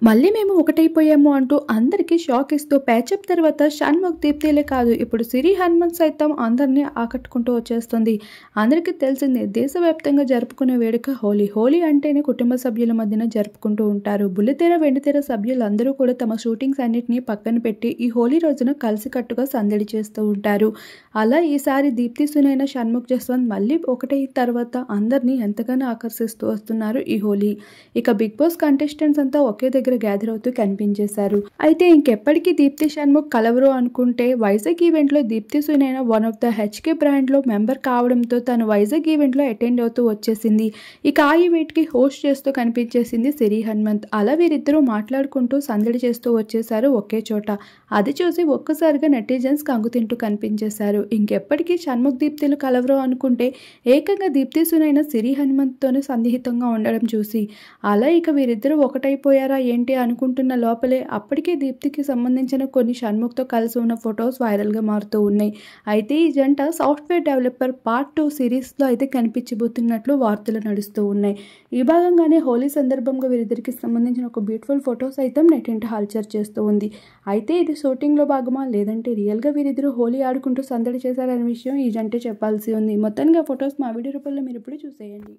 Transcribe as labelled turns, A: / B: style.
A: మళ్ళీ మేము ఒకటైపోయాము అంటూ అందరికీ షాక్ ఇస్తూ ప్యాచప్ తర్వాత షణ్ముఖ్ దీప్తిలే కాదు ఇప్పుడు సిరి హనుమంత్ సైతం అందరినీ ఆకట్టుకుంటూ వచ్చేస్తుంది. అందరికీ తెలిసిందే దేశవ్యాప్తంగా జరుపుకునే వేడుక హోలీ. హోలీ అంటేనే కుటుంబ సభ్యుల మధ్యన జరుపుకుంటూ ఉంటారు. బుల్లితెర వెండితెర సభ్యులందరూ కూడా తమ షూటింగ్స్ అన్నిటినీ పక్కన పెట్టి ఈ హోలీ రోజున కలిసికట్టుగా సందడి చేస్తూ ఉంటారు. అలా ఈసారి దీప్తి సునైన షణ్ముఖ్ జస్వంత్ మళ్ళీ ఒకటైన తర్వాత అందరినీ ఎంతగానో ఆకర్షిస్తూ వస్తున్నారు ఈ హోలీ. ఇక బిగ్ బాస్ కంటెస్టెంట్స్ అంతా ఒకే దగ్గర గ్యాదర్ అవుతూ కనిపించేశారు. అయితే ఇంకెప్పటికీ దీప్తి షణ్ముఖ్ కలవరు అనుకుంటే వైజాగ్ ఈవెంట్ లో Deepthi Sunaina one of the HK brand లో మెంబర్ కావడంతో తను వైజాగ్ ఈవెంట్ లో అటెండ్ అవుతూ వచ్చేసింది. ఇక ఆ ఈవెంట్ కి హోస్ట్ చేస్తూ కనిపించేసింది సిరి హనుమంత్. అలా వీరిద్దరూ మాట్లాడుకుంటూ సందడి చేస్తూ వచ్చేసారు ఒకే చోట. అది చూసి ఒక్కసారిగా నెటిజన్స్ కంగుతింటూ కనిపించేశారు. ఇంకెప్పటికీ షణ్ముఖ్ దీప్తిలు కలవరు అనుకుంటే ఏకంగా దీప్తి సునైన సిరి హనుమంత్ తోనే సన్నిహితంగా ఉండడం చూసి అలా ఇక వీరిద్దరూ ఒకటైపోయారా ఏంటి అనుకుంటున్న లోపలే అప్పటికే దీప్తికి సంబంధించిన కొన్ని షణ్ముఖ్తో కలిసి ఉన్న ఫొటోస్ వైరల్గా మారుతూ ఉన్నాయి. అయితే ఈ జంట సాఫ్ట్వేర్ డెవలపర్ పార్ట్ 2 సిరీస్లో అయితే కనిపించబోతున్నట్లు వార్తలు నడుస్తూ ఉన్నాయి. ఈ భాగంగానే హోలీ సందర్భంగా వీరిద్దరికి సంబంధించిన ఒక బ్యూటిఫుల్ ఫొటోస్ అయితే నెట్టింట హల్చర్ చేస్తూ ఉంది. అయితే ఇది షూటింగ్లో భాగమా లేదంటే రియల్గా వీరిద్దరూ హోలీ ఆడుకుంటూ సందడి చేశారనే విషయం ఈ జంటే చెప్పాల్సి ఉంది. మొత్తానికి ఫొటోస్ మా వీడియో రూపంలో మీరు ఇప్పుడు చూసేయండి.